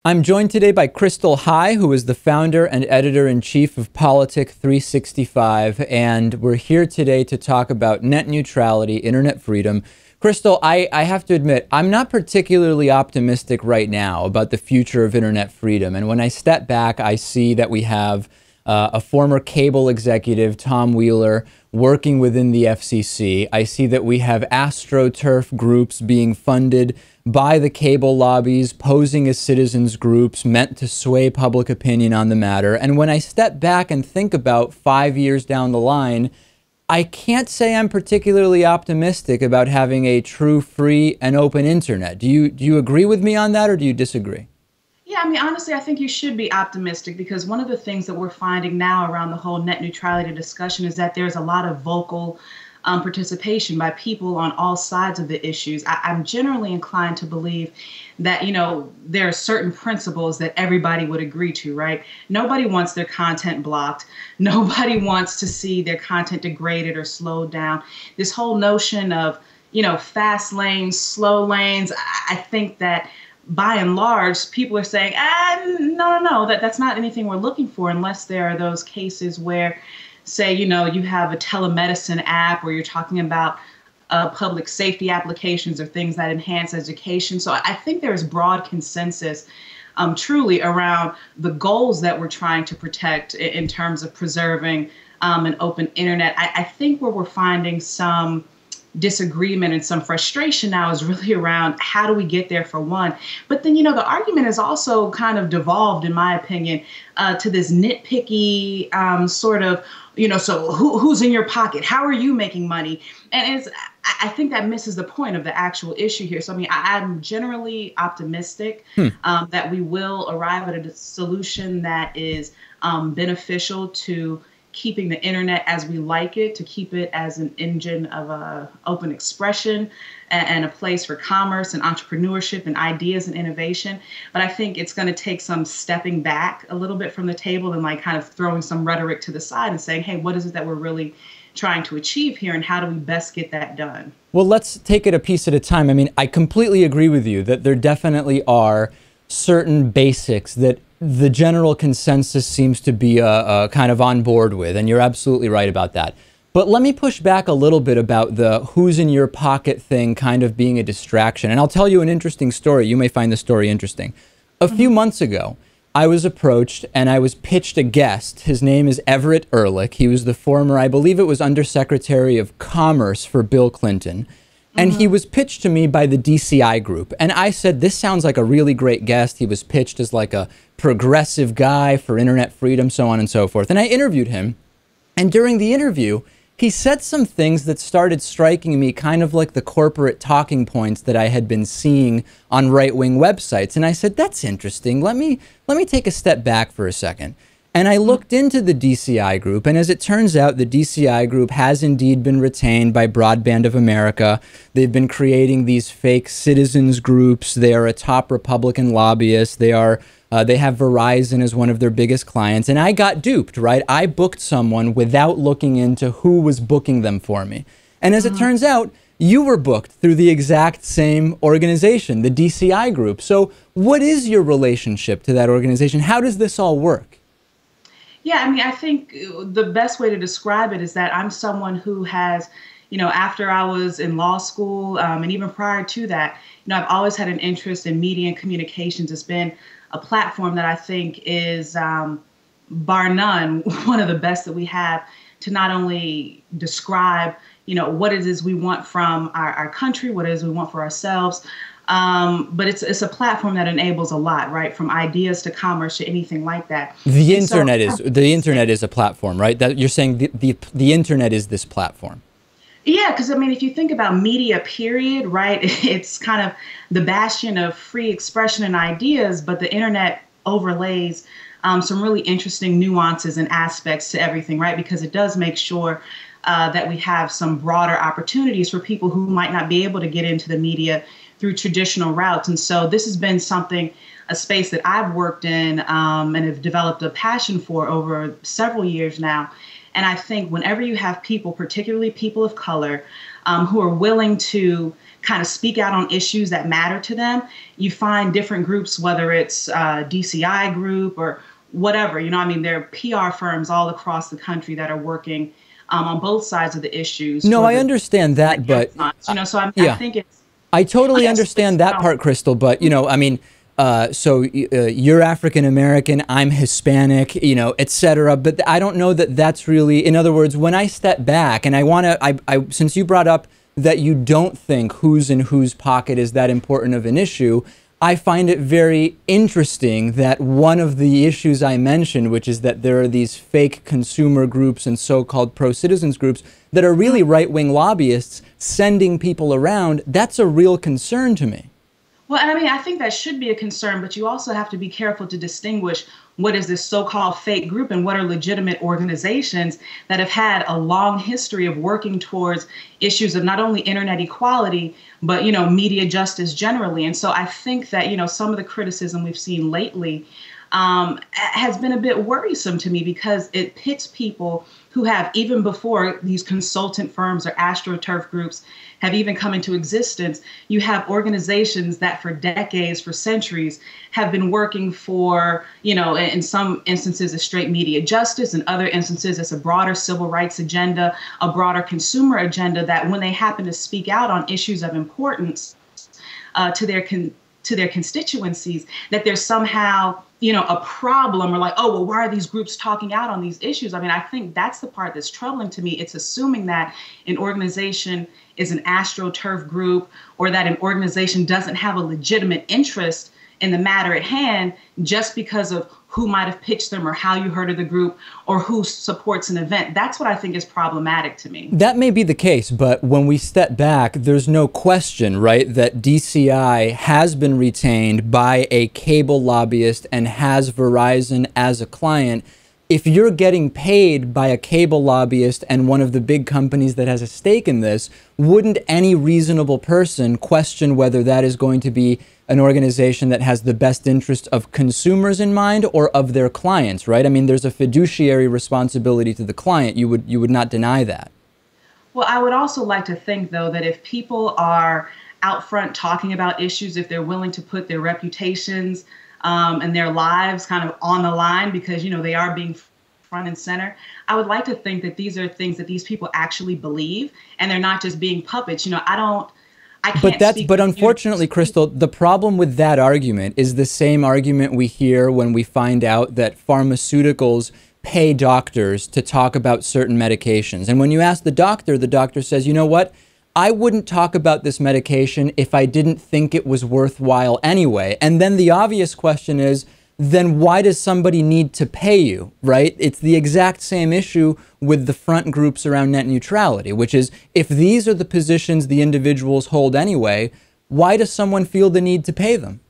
I'm joined today by Kristal High, who is the founder and editor-in-chief of Politic 365, and we're here today to talk about net neutrality, internet freedom. Kristal, I have to admit, I'm not particularly optimistic right now about the future of internet freedom, and when I step back, I see that we have a former cable executive, Tom Wheeler, working within the FCC. I see that we have astroturf groups being funded by the cable lobbies, posing as citizens groups meant to sway public opinion on the matter. And when I step back and think about 5 years down the line, I can't say I'm particularly optimistic about having a true, free, and open internet. Do you agree with me on that, or do you disagree? Yeah, I mean, honestly, I think you should be optimistic, because one of the things that we're finding now around the whole net neutrality discussion is that there's a lot of vocal participation by people on all sides of the issues. I'm generally inclined to believe that, there are certain principles that everybody would agree to, right? Nobody wants their content blocked. Nobody wants to see their content degraded or slowed down. This whole notion of, fast lanes, slow lanes, I think that by and large, people are saying, no, that's not anything we're looking for, unless there are those cases where, say, you have a telemedicine app, or you're talking about public safety applications or things that enhance education. So I think there's broad consensus truly around the goals that we're trying to protect in terms of preserving an open internet. I think where we're finding some disagreement and some frustration now is really around how do we get there, for one. But then, the argument has also kind of devolved, in my opinion, to this nitpicky sort of, so who's in your pocket? How are you making money? And I think that misses the point of the actual issue here. So, I mean, I'm generally optimistic that we will arrive at a solution that is beneficial to keeping the internet as we like it, to keep it as an engine of open expression and a place for commerce and entrepreneurship and ideas and innovation. But I think it's going to take some stepping back a little bit from the table and kind of throwing some rhetoric to the side and saying, hey, what is it that we're really trying to achieve here, and how do we best get that done? Well, let's take it a piece at a time. I mean, I completely agree with you that there definitely are certain basics that the general consensus seems to be kind of on board with, and you're absolutely right about that. But let me push back a little bit about the who's in your pocket thing kind of being a distraction. And I'll tell you an interesting story. You may find the story interesting. A few months ago, I was approached and I was pitched a guest. His name is Everett Ehrlich. He was the former, I believe it was Undersecretary of Commerce for Bill Clinton. And he was pitched to me by the DCI group. And I said, this sounds like a really great guest. He was pitched as like a progressive guy for internet freedom, so on and so forth. And I interviewed him. And during the interview, he said some things that started striking me kind of like the corporate talking points that I had been seeing on right-wing websites. And I said, that's interesting. Let me take a step back for a second. And I looked into the DCI group, and as it turns out, the DCI group has indeed been retained by Broadband of America. They've been creating these fake citizens groups. They are a top Republican lobbyist. They have Verizon as one of their biggest clients. And I got duped, right? I booked someone without looking into who was booking them for me. And as it turns out, you were booked through the exact same organization, the DCI group. So what is your relationship to that organization? How does this all work? Yeah, I mean, I think the best way to describe it is that I'm someone who has, after I was in law school, and even prior to that, I've always had an interest in media and communications. It's been a platform that I think is, bar none, one of the best that we have to not only describe, what it is we want from our country, what it is we want for ourselves, but it's a platform that enables a lot, right? From ideas to commerce to anything like that. The internet is a platform, right? That you're saying the internet is this platform. Yeah, because I mean, if you think about media, period, right? It's kind of the bastion of free expression and ideas, but the internet overlays some really interesting nuances and aspects to everything, right? Because it does make sure that we have some broader opportunities for people who might not be able to get into the media through traditional routes. And so this has been a space that I've worked in and have developed a passion for over several years now. And I think whenever you have people, particularly people of color, who are willing to kind of speak out on issues that matter to them. You find different groups, whether it's DCI group or whatever, you know, I mean, there are PR firms all across the country that are working on both sides of the issues. No, I understand that, but you know, so yeah. I think it's. I totally understand that part, Kristal, but, you know, I mean, so you're African American, I'm Hispanic, you know, etc. But I don't know that that's really, in other words, when I step back, and I want to, since you brought up that you don't think who's in whose pocket is that important of an issue, I find it very interesting that one of the issues I mentioned, which is that there are these fake consumer groups and so-called pro-citizens groups that are really right-wing lobbyists sending people around, that's a real concern to me. Well, I mean, I think that should be a concern, but you also have to be careful to distinguish what is this so-called fake group and what are legitimate organizations that have had a long history of working towards issues of not only internet equality, but, you know, media justice generally. And so I think that, you know, some of the criticism we've seen lately has been a bit worrisome to me because it pits people who have, even before these consultant firms or astroturf groups have even come into existence, you have organizations that for decades, for centuries, have been working for, you know, in some instances, a straight media justice, in other instances, it's a broader civil rights agenda, a broader consumer agenda, that when they happen to speak out on issues of importance to their constituencies, that there's somehow, you know, a problem, or like, oh, well, why are these groups talking out on these issues? I mean, I think that's the part that's troubling to me. It's assuming that an organization is an astroturf group or that an organization doesn't have a legitimate interest in the matter at hand just because of who might have pitched them or how you heard of the group or who supports an event. That's what I think is problematic to me. That may be the case, but when we step back, there's no question, right, that DCI has been retained by a cable lobbyist and has Verizon as a client. If you're getting paid by a cable lobbyist and one of the big companies that has a stake in this, wouldn't any reasonable person question whether that is going to be an organization that has the best interest of consumers in mind or of their clients, right? I mean, there's a fiduciary responsibility to the client. You would not deny that. Well, I would also like to think, though, that if people are out front talking about issues, if they're willing to put their reputations and their lives kind of on the line because, you know, they are being front and center, I would like to think that these are things that these people actually believe and they're not just being puppets. You know, but unfortunately, Kristal, the problem with that argument is the same argument we hear when we find out that pharmaceuticals pay doctors to talk about certain medications. And when you ask the doctor says, you know what? I wouldn't talk about this medication if I didn't think it was worthwhile anyway. And then the obvious question is, then why does somebody need to pay you, right? It's the exact same issue with the front groups around net neutrality, which is if these are the positions the individuals hold anyway, why does someone feel the need to pay them?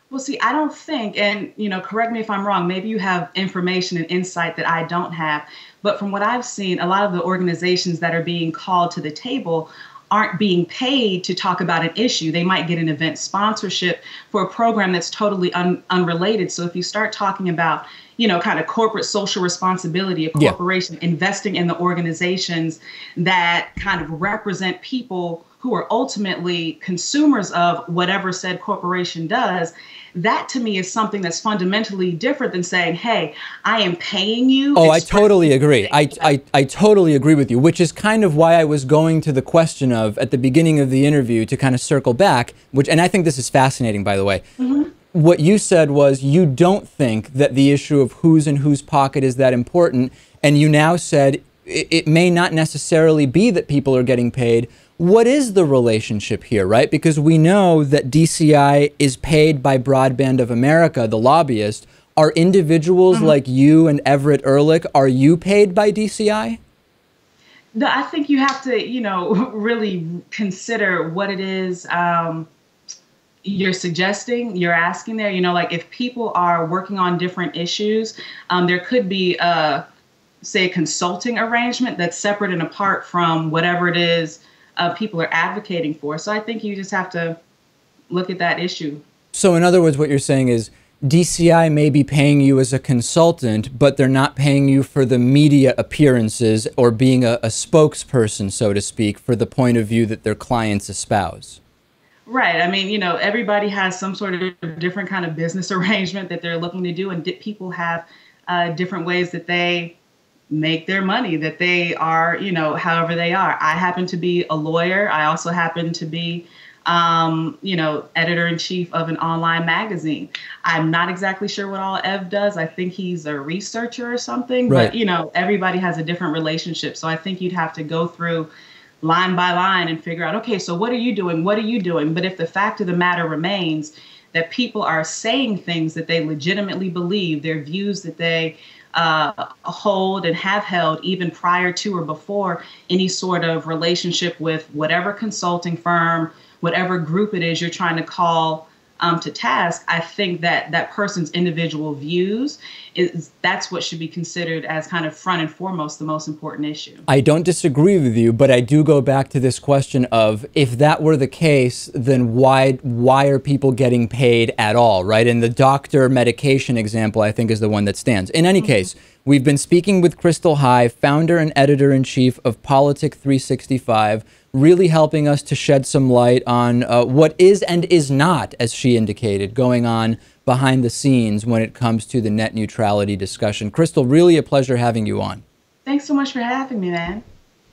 Well, see, I don't think, and, you know, correct me if I'm wrong, maybe you have information and insight that I don't have, but from what I've seen, a lot of the organizations that are being called to the table aren't being paid to talk about an issue. They might get an event sponsorship for a program that's totally unrelated. So if you start talking about, you know, kind of corporate social responsibility, a corporation investing in the organizations that kind of represent people who are ultimately consumers of whatever said corporation does, that to me is something that's fundamentally different than saying, hey, I am paying you. Oh, I totally agree. I totally agree with you, which is kind of why I was going to the question of at the beginning of the interview to kind of circle back, which, and I think this is fascinating, by the way. What you said was you don't think that the issue of who's in whose pocket is that important. And you now said it may not necessarily be that people are getting paid. What is the relationship here, right? Because we know that DCI is paid by Broadband of America, the lobbyist. Are individuals like you and Everett Ehrlich, are you paid by DCI? No, I think you have to, you know, really consider what it is you're suggesting, you're asking there. You know, like if people are working on different issues, there could be say a consulting arrangement that's separate and apart from whatever it is people are advocating for. So I think you just have to look at that issue. So in other words, what you're saying is DCI may be paying you as a consultant, but they're not paying you for the media appearances or being a spokesperson, so to speak, for the point of view that their clients espouse. Right. I mean, everybody has some sort of different kind of business arrangement that they're looking to do, and people have different ways that they make their money, that they are, however they are. I happen to be a lawyer. I also happen to be, editor-in-chief of an online magazine. I'm not exactly sure what all Ev does. I think he's a researcher or something, right. But, everybody has a different relationship. So I think you'd have to go through line by line and figure out, okay, so what are you doing? What are you doing? But if the fact of the matter remains that people are saying things that they legitimately believe, their views that they hold and have held even prior to or before any sort of relationship with whatever consulting firm, whatever group it is you're trying to call to task, I think that that person's individual views, that's what should be considered as kind of front and foremost the most important issue. I don't disagree with you, but I do go back to this question of, if that were the case, then why are people getting paid at all, right? And the doctor medication example, I think, is the one that stands. In any case, we've been speaking with Kristal High, founder and editor-in-chief of Politic 365, really helping us to shed some light on what is and is not, as she indicated, going on behind the scenes when it comes to the net neutrality discussion. Kristal, really a pleasure having you on. Thanks so much for having me, man.